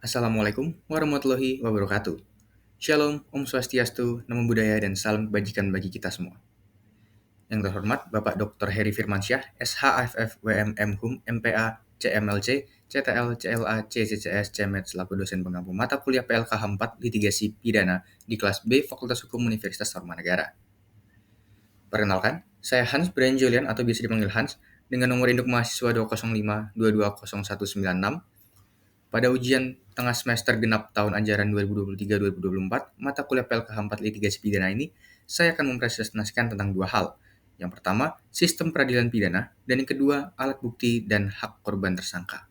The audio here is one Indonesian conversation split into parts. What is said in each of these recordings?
Assalamualaikum warahmatullahi wabarakatuh. Shalom, Om Swastiastu, Namo Buddhaya, dan salam kebajikan bagi kita semua. Yang terhormat Bapak Dr. Heri Firmansyah, SHFF, WMM, HUM, MPA, CMLC, CTL, CLA, CCCS, CMED selaku dosen pengampu mata kuliah PLKH 4 Litigasi Pidana di kelas B Fakultas Hukum Universitas Tarumanegara. Perkenalkan, saya Hans Brian Julian atau biasa dipanggil Hans dengan nomor induk mahasiswa 205-220-196. Pada ujian tengah semester genap tahun ajaran 2023-2024, mata kuliah PLKH 4 Litigasi Pidana ini, saya akan mempresentasikan tentang dua hal. Yang pertama, sistem peradilan pidana, dan yang kedua, alat bukti dan hak korban tersangka.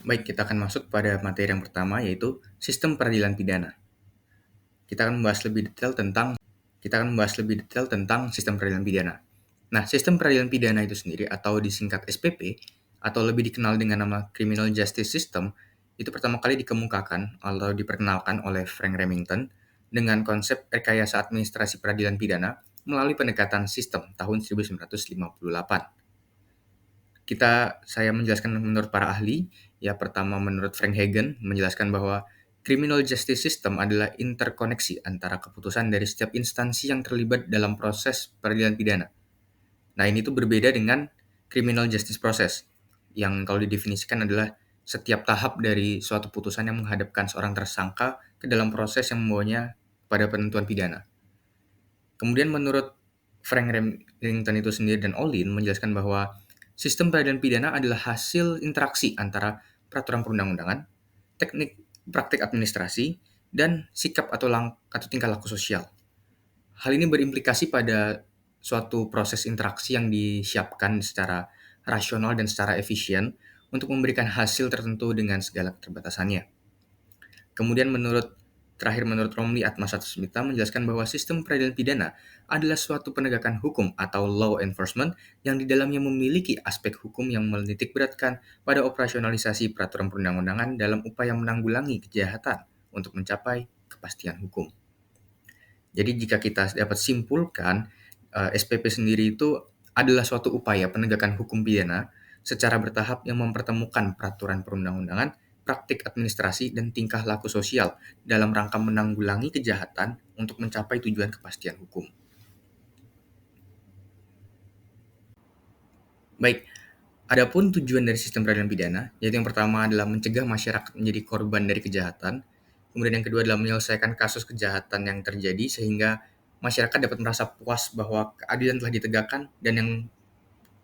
Baik, kita akan masuk pada materi yang pertama, yaitu sistem peradilan pidana. Kita akan membahas lebih detail tentang sistem peradilan pidana. Nah, sistem peradilan pidana itu sendiri atau disingkat SPP atau lebih dikenal dengan nama Criminal Justice System itu pertama kali dikemukakan atau diperkenalkan oleh Frank Remington dengan konsep rekayasa administrasi peradilan pidana melalui pendekatan sistem tahun 1958. Saya menjelaskan menurut para ahli, ya pertama menurut Frank Hagen menjelaskan bahwa criminal justice system adalah interkoneksi antara keputusan dari setiap instansi yang terlibat dalam proses peradilan pidana. Nah, ini tuh berbeda dengan criminal justice process, yang kalau didefinisikan adalah setiap tahap dari suatu putusan yang menghadapkan seorang tersangka ke dalam proses yang membawanya pada penentuan pidana. Kemudian menurut Frank Remington itu sendiri dan Olin menjelaskan bahwa sistem peradilan pidana adalah hasil interaksi antara peraturan perundang-undangan, teknik praktik administrasi, dan sikap atau tingkah laku sosial. Hal ini berimplikasi pada suatu proses interaksi yang disiapkan secara rasional dan secara efisien untuk memberikan hasil tertentu dengan segala keterbatasannya. Kemudian menurut Romli Atmasatusmita menjelaskan bahwa sistem peradilan pidana adalah suatu penegakan hukum atau law enforcement yang di dalamnya memiliki aspek hukum yang menitik beratkan pada operasionalisasi peraturan perundang-undangan dalam upaya menanggulangi kejahatan untuk mencapai kepastian hukum. Jadi jika kita dapat simpulkan, SPP sendiri itu adalah suatu upaya penegakan hukum pidana secara bertahap yang mempertemukan peraturan perundang-undangan, praktik administrasi, dan tingkah laku sosial dalam rangka menanggulangi kejahatan untuk mencapai tujuan kepastian hukum. Baik, adapun tujuan dari sistem peradilan pidana, yaitu yang pertama adalah mencegah masyarakat menjadi korban dari kejahatan, kemudian yang kedua adalah menyelesaikan kasus kejahatan yang terjadi sehingga masyarakat dapat merasa puas bahwa keadilan telah ditegakkan dan yang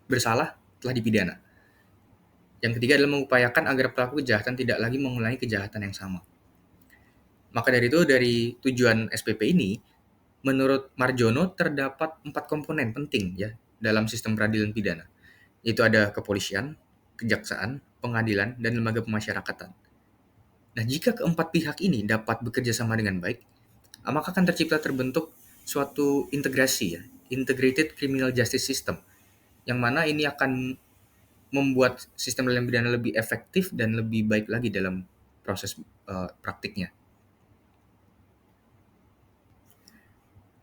bersalah telah dipidana. Yang ketiga adalah mengupayakan agar pelaku kejahatan tidak lagi mengulangi kejahatan yang sama. Maka dari itu, dari tujuan SPP ini, menurut Marjono terdapat 4 komponen penting ya dalam sistem peradilan pidana, yaitu ada kepolisian, kejaksaan, pengadilan, dan lembaga pemasyarakatan. Nah, jika keempat pihak ini dapat bekerja sama dengan baik, maka akan terbentuk suatu integrasi ya, integrated criminal justice system, yang mana ini akan membuat sistem peradilan pidana lebih efektif dan lebih baik lagi dalam proses praktiknya.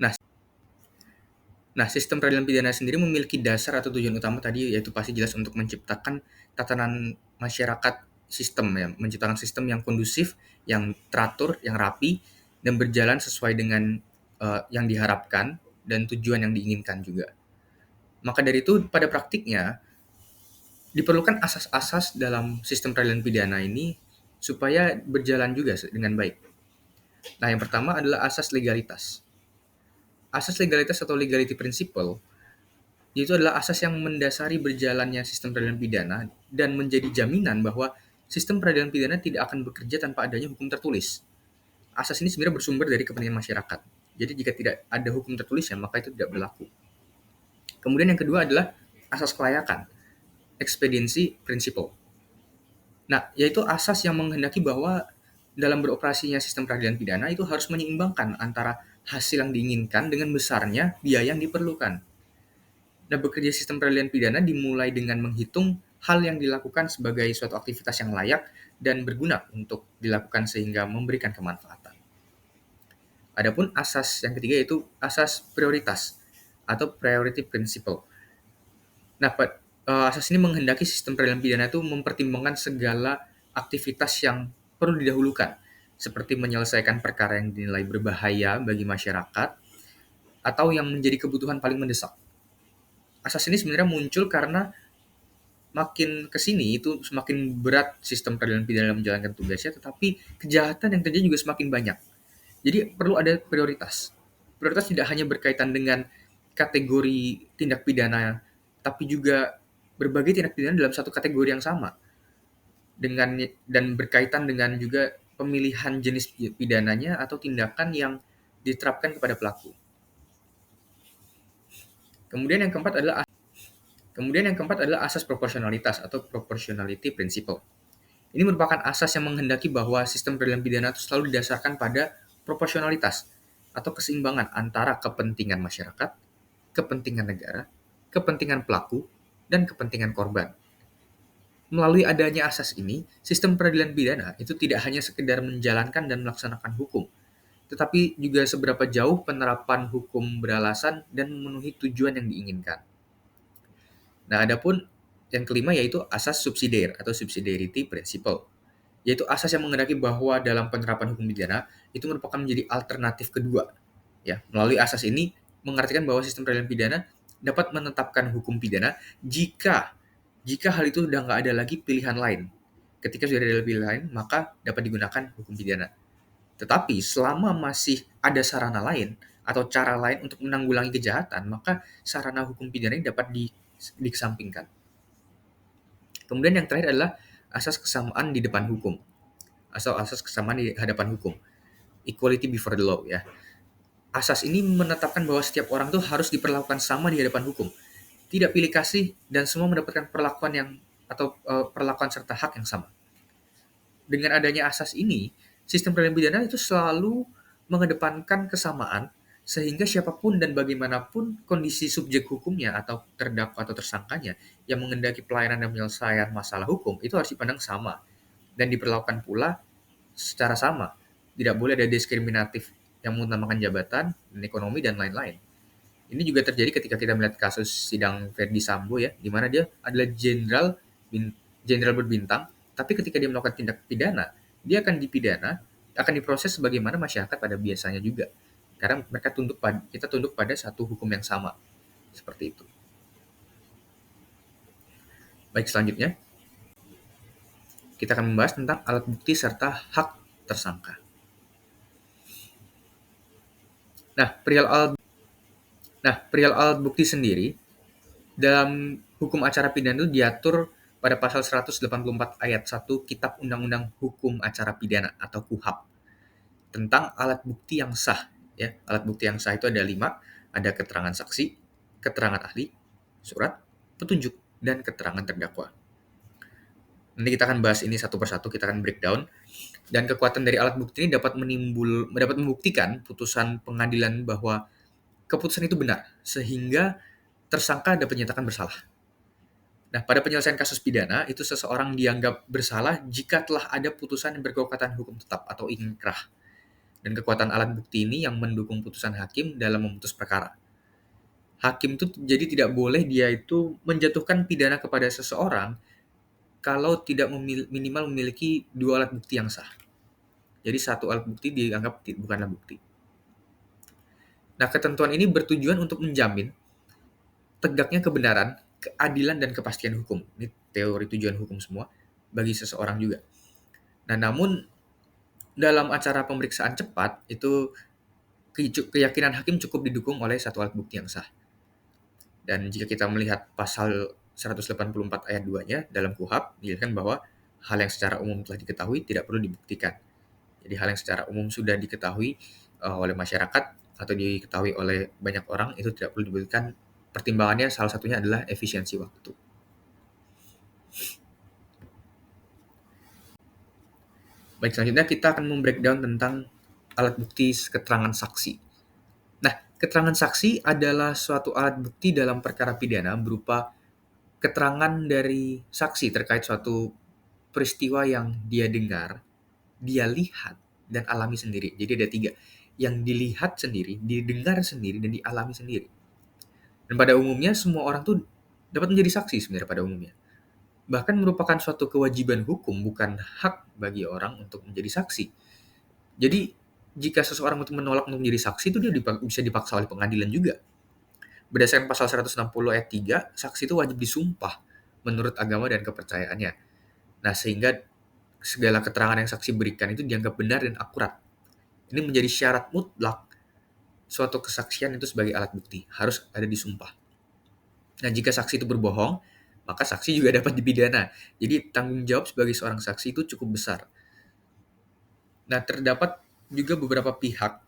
Nah, sistem peradilan pidana sendiri memiliki dasar atau tujuan utama tadi yaitu pasti jelas untuk menciptakan tatanan masyarakat sistem ya, menciptakan sistem yang kondusif, yang teratur, yang rapi, dan berjalan sesuai dengan yang diharapkan dan tujuan yang diinginkan juga. Maka dari itu, pada praktiknya diperlukan asas-asas dalam sistem peradilan pidana ini supaya berjalan juga dengan baik. Nah, yang pertama adalah asas legalitas. Asas legalitas atau legality principle itu adalah asas yang mendasari berjalannya sistem peradilan pidana dan menjadi jaminan bahwa sistem peradilan pidana tidak akan bekerja tanpa adanya hukum tertulis. Asas ini sebenarnya bersumber dari kepentingan masyarakat. Jadi jika tidak ada hukum tertulisnya, maka itu tidak berlaku. Kemudian yang kedua adalah asas kelayakan, expediency principle. Nah, yaitu asas yang menghendaki bahwa dalam beroperasinya sistem peradilan pidana itu harus menyeimbangkan antara hasil yang diinginkan dengan besarnya biaya yang diperlukan. Nah, bekerja sistem peradilan pidana dimulai dengan menghitung hal yang dilakukan sebagai suatu aktivitas yang layak dan berguna untuk dilakukan sehingga memberikan kemanfaatan. Adapun asas yang ketiga yaitu asas prioritas atau priority principle. Nah, Asas ini menghendaki sistem peradilan pidana itu mempertimbangkan segala aktivitas yang perlu didahulukan, seperti menyelesaikan perkara yang dinilai berbahaya bagi masyarakat atau yang menjadi kebutuhan paling mendesak. Asas ini sebenarnya muncul karena makin ke sini itu semakin berat sistem peradilan pidana dalam menjalankan tugasnya, tetapi kejahatan yang terjadi juga semakin banyak. Jadi perlu ada prioritas. Prioritas tidak hanya berkaitan dengan kategori tindak pidana, tapi juga berbagai tindak pidana dalam satu kategori yang sama, dengan dan berkaitan dengan juga pemilihan jenis pidananya atau tindakan yang diterapkan kepada pelaku. Kemudian yang keempat adalah asas proporsionalitas atau proportionality principle. Ini merupakan asas yang menghendaki bahwa sistem peradilan pidana itu selalu didasarkan pada proporsionalitas atau keseimbangan antara kepentingan masyarakat, kepentingan negara, kepentingan pelaku, dan kepentingan korban. Melalui adanya asas ini, sistem peradilan pidana itu tidak hanya sekedar menjalankan dan melaksanakan hukum, tetapi juga seberapa jauh penerapan hukum beralasan dan memenuhi tujuan yang diinginkan. Nah, adapun yang kelima yaitu asas subsidiar atau subsidiarity principle, yaitu asas yang menghendaki bahwa dalam penerapan hukum pidana itu merupakan menjadi alternatif kedua. Ya, melalui asas ini mengartikan bahwa sistem peradilan pidana dapat menetapkan hukum pidana jika hal itu sudah nggak ada lagi pilihan lain. Ketika sudah ada pilihan lain, maka dapat digunakan hukum pidana. Tetapi selama masih ada sarana lain atau cara lain untuk menanggulangi kejahatan, maka sarana hukum pidana ini dapat dikesampingkan. Kemudian yang terakhir adalah asas kesamaan di depan hukum atau asas kesamaan di hadapan hukum, equality before the law ya. Asas ini menetapkan bahwa setiap orang tuh harus diperlakukan sama di hadapan hukum, tidak pilih kasih dan semua mendapatkan perlakuan yang atau perlakuan serta hak yang sama. Dengan adanya asas ini, sistem peradilan pidana itu selalu mengedepankan kesamaan sehingga siapapun dan bagaimanapun kondisi subjek hukumnya atau terdakwa atau tersangkanya yang mengendaki pelayanan dan penyelesaian masalah hukum itu harus dipandang sama dan diperlakukan pula secara sama. Tidak boleh ada diskriminatif yang mengutamakan jabatan dan ekonomi dan lain-lain. Ini juga terjadi ketika kita melihat kasus sidang Verdi Sambo ya, di mana dia adalah jenderal berbintang, tapi ketika dia melakukan tindak pidana, dia akan dipidana, akan diproses sebagaimana masyarakat pada biasanya juga. Karena kita tunduk pada satu hukum yang sama. Seperti itu. Baik, selanjutnya kita akan membahas tentang alat bukti serta hak tersangka. Perihal alat bukti sendiri, dalam hukum acara pidana itu diatur pada pasal 184 ayat 1 Kitab Undang-Undang Hukum Acara Pidana atau KUHAP tentang alat bukti yang sah. Ya, alat bukti yang sah itu ada 5, ada keterangan saksi, keterangan ahli, surat, petunjuk, dan keterangan terdakwa. Nanti kita akan bahas ini satu persatu, kita akan breakdown. Dan kekuatan dari alat bukti ini dapat membuktikan putusan pengadilan bahwa keputusan itu benar, sehingga tersangka dapat dinyatakan bersalah. Nah, pada penyelesaian kasus pidana, itu seseorang dianggap bersalah jika telah ada putusan yang berkekuatan hukum tetap atau inkrah. Dan kekuatan alat bukti ini yang mendukung putusan hakim dalam memutus perkara. Hakim itu jadi tidak boleh dia itu menjatuhkan pidana kepada seseorang kalau tidak minimal memiliki 2 alat bukti yang sah. Jadi satu alat bukti dianggap bukanlah bukti. Nah, ketentuan ini bertujuan untuk menjamin tegaknya kebenaran, keadilan, dan kepastian hukum. Ini teori tujuan hukum semua bagi seseorang juga. Nah, namun dalam acara pemeriksaan cepat, itu keyakinan hakim cukup didukung oleh satu alat bukti yang sah. Dan jika kita melihat pasal 184 ayat 2-nya dalam KUHAP, dijelaskan bahwa hal yang secara umum telah diketahui tidak perlu dibuktikan. Jadi hal yang secara umum sudah diketahui oleh masyarakat atau diketahui oleh banyak orang itu tidak perlu dibuktikan. Pertimbangannya salah satunya adalah efisiensi waktu. Baik, selanjutnya kita akan membreakdown tentang alat bukti keterangan saksi. Nah, keterangan saksi adalah suatu alat bukti dalam perkara pidana berupa keterangan dari saksi terkait suatu peristiwa yang dia dengar, dia lihat, dan alami sendiri. Jadi ada 3, yang dilihat sendiri, didengar sendiri, dan dialami sendiri. Dan pada umumnya semua orang tuh dapat menjadi saksi sebenarnya pada umumnya. Bahkan merupakan suatu kewajiban hukum, bukan hak bagi orang untuk menjadi saksi. Jadi, jika seseorang untuk menolak untuk menjadi saksi itu dia bisa dipaksa oleh pengadilan juga. Berdasarkan pasal 160 ayat 3, saksi itu wajib disumpah menurut agama dan kepercayaannya. Nah, sehingga segala keterangan yang saksi berikan itu dianggap benar dan akurat. Ini menjadi syarat mutlak suatu kesaksian itu sebagai alat bukti, harus ada disumpah. Nah, jika saksi itu berbohong, maka saksi juga dapat dipidana. Jadi, tanggung jawab sebagai seorang saksi itu cukup besar. Nah, terdapat juga beberapa pihak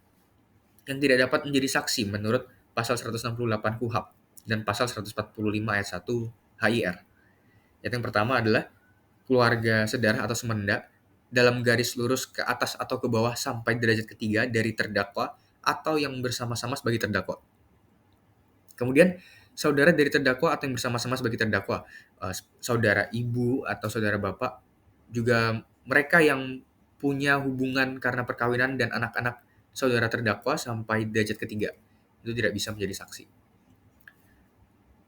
yang tidak dapat menjadi saksi menurut pasal 168 KUHP dan pasal 145 ayat 1 HIR. Yang pertama adalah keluarga sedarah atau semenda dalam garis lurus ke atas atau ke bawah sampai derajat ketiga dari terdakwa atau yang bersama-sama sebagai terdakwa. Kemudian saudara dari terdakwa atau yang bersama-sama sebagai terdakwa, saudara ibu atau saudara bapak, juga mereka yang punya hubungan karena perkawinan dan anak-anak saudara terdakwa sampai derajat ketiga, itu tidak bisa menjadi saksi.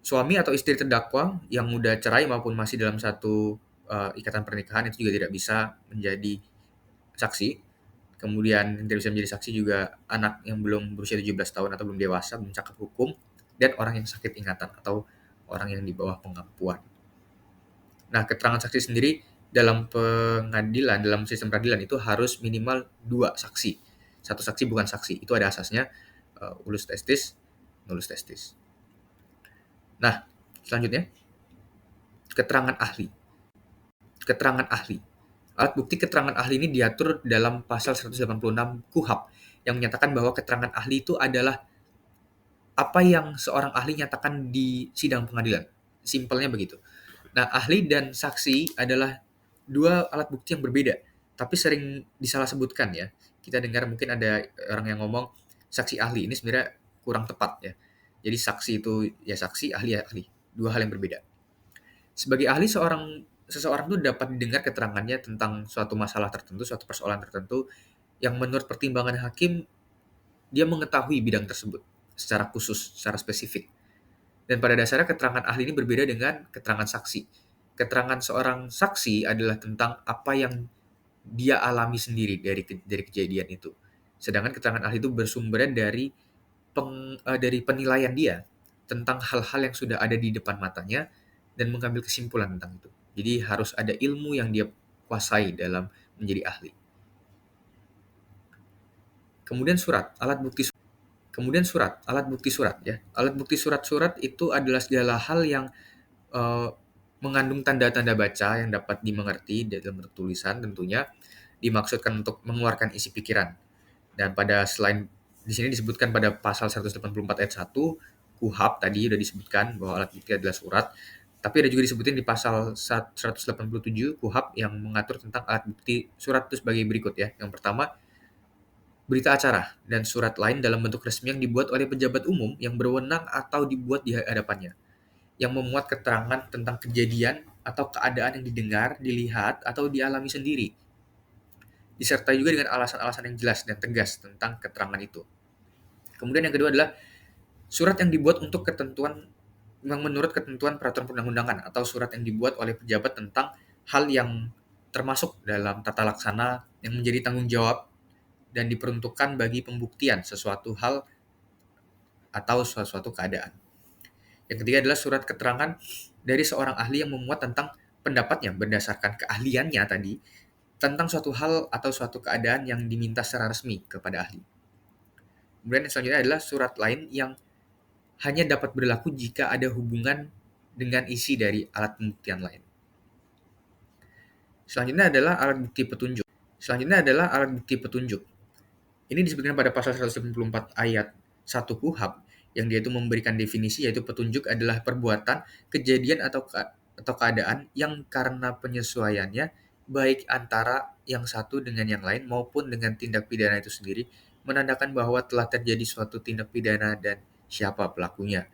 Suami atau istri terdakwa yang mudah cerai maupun masih dalam satu ikatan pernikahan itu juga tidak bisa menjadi saksi. Kemudian yang tidak bisa menjadi saksi juga anak yang belum berusia 17 tahun atau belum dewasa, belum cakap hukum, dan orang yang sakit ingatan atau orang yang di bawah pengampuan. Nah, keterangan saksi sendiri dalam pengadilan, dalam sistem peradilan itu harus minimal 2 saksi. Satu saksi bukan saksi, itu ada asasnya, ulus testis, nullus testis. Nah, selanjutnya, keterangan ahli. Keterangan ahli. Alat bukti keterangan ahli ini diatur dalam pasal 186 KUHP yang menyatakan bahwa keterangan ahli itu adalah apa yang seorang ahli nyatakan di sidang pengadilan. Simpelnya begitu. Nah, ahli dan saksi adalah dua alat bukti yang berbeda, tapi sering disalah sebutkan ya. Kita dengar mungkin ada orang yang ngomong saksi ahli, ini sebenarnya kurang tepat ya. Jadi saksi itu ya saksi, ahli ya ahli. Dua hal yang berbeda. Sebagai ahli seseorang itu dapat didengar keterangannya tentang suatu masalah tertentu, suatu persoalan tertentu yang menurut pertimbangan hakim dia mengetahui bidang tersebut secara khusus, secara spesifik. Dan pada dasarnya keterangan ahli ini berbeda dengan keterangan saksi. Keterangan seorang saksi adalah tentang apa yang dia alami sendiri dari kejadian itu. Sedangkan keterangan ahli itu bersumber dari penilaian dia tentang hal-hal yang sudah ada di depan matanya dan mengambil kesimpulan tentang itu. Jadi harus ada ilmu yang dia kuasai dalam menjadi ahli. Kemudian alat bukti surat ya. Alat bukti surat-surat itu adalah segala hal yang eh, mengandung tanda-tanda baca yang dapat dimengerti dalam bentuk tulisan, tentunya dimaksudkan untuk mengeluarkan isi pikiran. Dan pada selain di sini disebutkan pada pasal 184 ayat 1 KUHP tadi sudah disebutkan bahwa alat bukti adalah surat, tapi ada juga disebutin di pasal 187 KUHP yang mengatur tentang alat bukti surat itu sebagai berikut ya. Yang pertama, berita acara dan surat lain dalam bentuk resmi yang dibuat oleh pejabat umum yang berwenang atau dibuat di hadapannya, yang memuat keterangan tentang kejadian atau keadaan yang didengar, dilihat, atau dialami sendiri, disertai juga dengan alasan-alasan yang jelas dan tegas tentang keterangan itu. Kemudian yang kedua adalah surat yang dibuat untuk ketentuan yang menurut ketentuan peraturan perundang-undangan atau surat yang dibuat oleh pejabat tentang hal yang termasuk dalam tata laksana yang menjadi tanggung jawab dan diperuntukkan bagi pembuktian sesuatu hal atau suatu keadaan. Yang ketiga adalah surat keterangan dari seorang ahli yang memuat tentang pendapatnya berdasarkan keahliannya tadi tentang suatu hal atau suatu keadaan yang diminta secara resmi kepada ahli. Kemudian yang selanjutnya adalah surat lain yang hanya dapat berlaku jika ada hubungan dengan isi dari alat pembuktian lain. Selanjutnya adalah alat bukti petunjuk. Ini disebutkan pada pasal 194 ayat 1 KUHP yang dia itu memberikan definisi, yaitu petunjuk adalah perbuatan, kejadian atau keadaan yang karena penyesuaiannya baik antara yang satu dengan yang lain maupun dengan tindak pidana itu sendiri menandakan bahwa telah terjadi suatu tindak pidana dan siapa pelakunya.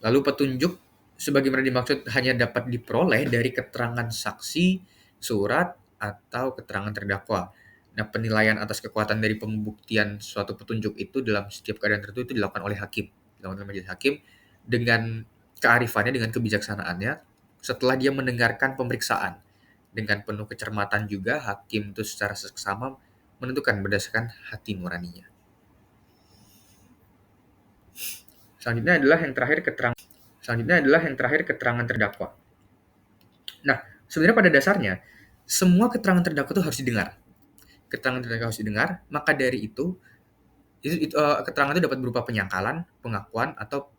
Lalu petunjuk sebagaimana dimaksud hanya dapat diperoleh dari keterangan saksi, surat, atau keterangan terdakwa. Nah, penilaian atas kekuatan dari pembuktian suatu petunjuk itu dalam setiap keadaan tertentu itu dilakukan oleh hakim, dilakukan oleh majelis hakim dengan kearifannya, dengan kebijaksanaannya setelah dia mendengarkan pemeriksaan. Dengan penuh kecermatan juga, hakim itu secara seksama menentukan berdasarkan hati nuraninya. Selanjutnya adalah yang terakhir keterangan terdakwa. Nah, sebenarnya pada dasarnya semua keterangan terdakwa itu harus didengar. Keterangan terdakwa harus didengar, maka dari keterangan itu dapat berupa penyangkalan, pengakuan, atau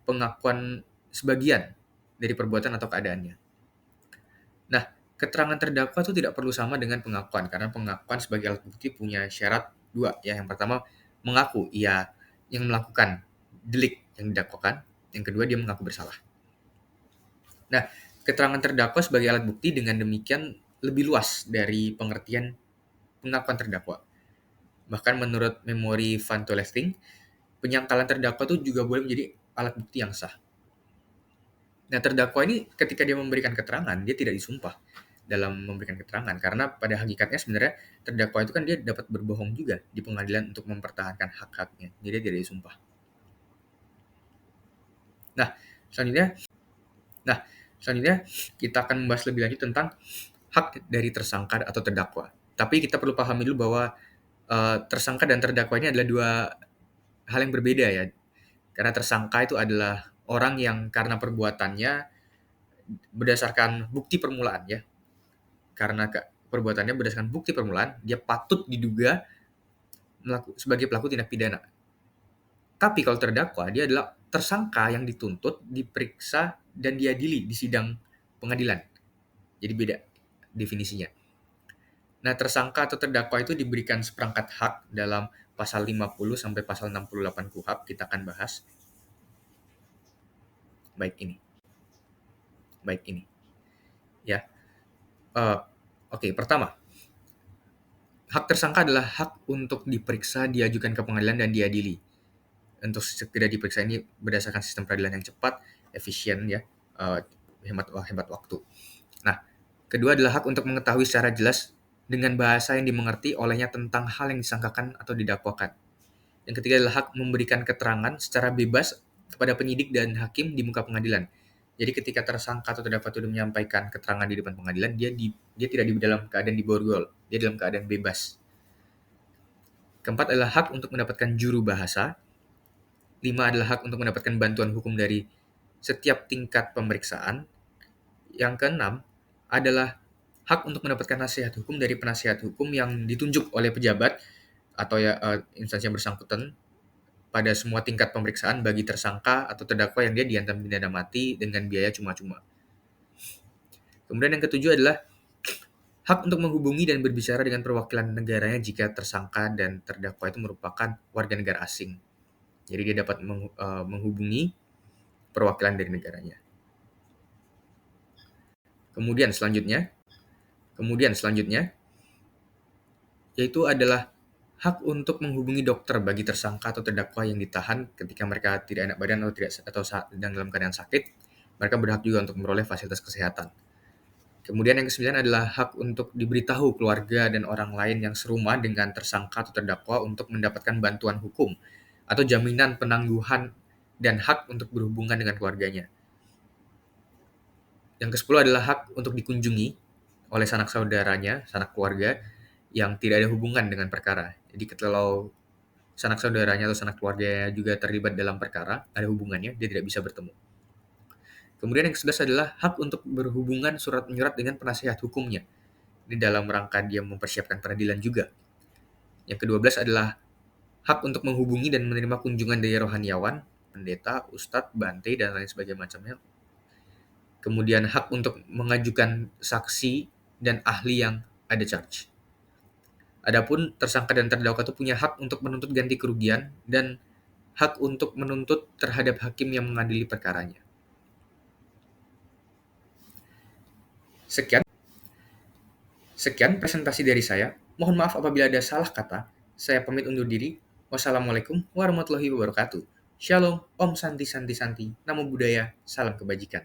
pengakuan sebagian dari perbuatan atau keadaannya. Nah, keterangan terdakwa itu tidak perlu sama dengan pengakuan, karena pengakuan sebagai alat bukti punya syarat dua, ya. Yang pertama, mengaku ia yang melakukan delik yang didakwakan. Yang kedua, dia mengaku bersalah. Nah, keterangan terdakwa sebagai alat bukti dengan demikian lebih luas dari pengertian pengakuan terdakwa. Bahkan menurut memori Van Tolesting, penyangkalan terdakwa itu juga boleh menjadi alat bukti yang sah. Nah, terdakwa ini ketika dia memberikan keterangan, dia tidak disumpah dalam memberikan keterangan, karena pada hakikatnya sebenarnya terdakwa itu kan dia dapat berbohong juga di pengadilan untuk mempertahankan hak-haknya. Jadi dia tidak disumpah. Nah, selanjutnya kita akan membahas lebih lanjut tentang hak dari tersangka atau terdakwa. Tapi kita perlu pahami dulu bahwa tersangka dan terdakwa ini adalah dua hal yang berbeda, ya. Karena tersangka itu adalah orang yang karena perbuatannya berdasarkan bukti permulaan, ya. Karena perbuatannya berdasarkan bukti permulaan, dia patut diduga sebagai pelaku tindak pidana. Tapi kalau terdakwa, dia adalah tersangka yang dituntut, diperiksa, dan diadili di sidang pengadilan. Jadi beda definisinya. Nah, tersangka atau terdakwa itu diberikan seperangkat hak dalam pasal 50 sampai pasal 68 KUHP. Kita akan bahas. Baik ini. Ya. Oke, pertama. Hak tersangka adalah hak untuk diperiksa, diajukan ke pengadilan, dan diadili. Untuk segera diperiksa ini berdasarkan sistem peradilan yang cepat, efisien, ya, hemat waktu. Nah, kedua adalah hak untuk mengetahui secara jelas dengan bahasa yang dimengerti olehnya tentang hal yang disangkakan atau didakwakan. Yang ketiga adalah hak memberikan keterangan secara bebas kepada penyidik dan hakim di muka pengadilan. Jadi ketika tersangka atau terdakwa itu menyampaikan keterangan di depan pengadilan, dia tidak di dalam keadaan diborgol, dia dalam keadaan bebas. Keempat adalah hak untuk mendapatkan juru bahasa. 5 adalah hak untuk mendapatkan bantuan hukum dari setiap tingkat pemeriksaan. Yang keenam adalah hak untuk mendapatkan nasihat hukum dari penasihat hukum yang ditunjuk oleh pejabat atau instansi yang bersangkutan pada semua tingkat pemeriksaan bagi tersangka atau terdakwa yang dia diancam pidana mati dengan biaya cuma-cuma. Kemudian yang ketujuh adalah hak untuk menghubungi dan berbicara dengan perwakilan negaranya jika tersangka dan terdakwa itu merupakan warga negara asing. Jadi dia dapat menghubungi perwakilan dari negaranya. Kemudian selanjutnya yaitu adalah hak untuk menghubungi dokter bagi tersangka atau terdakwa yang ditahan ketika mereka tidak enak badan atau sedang dalam keadaan sakit. Mereka berhak juga untuk memperoleh fasilitas kesehatan. Kemudian yang ke-9 adalah hak untuk diberitahu keluarga dan orang lain yang serumah dengan tersangka atau terdakwa untuk mendapatkan bantuan hukum atau jaminan penangguhan dan hak untuk berhubungan dengan keluarganya. Yang ke-10 adalah hak untuk dikunjungi oleh sanak saudaranya, sanak keluarga yang tidak ada hubungan dengan perkara. Jadi kalau sanak saudaranya atau sanak keluarganya juga terlibat dalam perkara, ada hubungannya, dia tidak bisa bertemu. Kemudian yang ke-11 adalah hak untuk berhubungan surat menyurat dengan penasihat hukumnya. Ini dalam rangka dia mempersiapkan peradilan juga. Yang ke-12 adalah hak untuk menghubungi dan menerima kunjungan dari rohaniawan, pendeta, ustadz, bante, dan lain sebagainya macamnya. Kemudian hak untuk mengajukan saksi dan ahli yang ada charge. Adapun tersangka dan terdakwa itu punya hak untuk menuntut ganti kerugian dan hak untuk menuntut terhadap hakim yang mengadili perkaranya. Sekian presentasi dari saya. Mohon maaf apabila ada salah kata. Saya pamit undur diri. Wassalamualaikum warahmatullahi wabarakatuh. Shalom, Om Santi Santi Santi. Namo Buddhaya, salam kebajikan.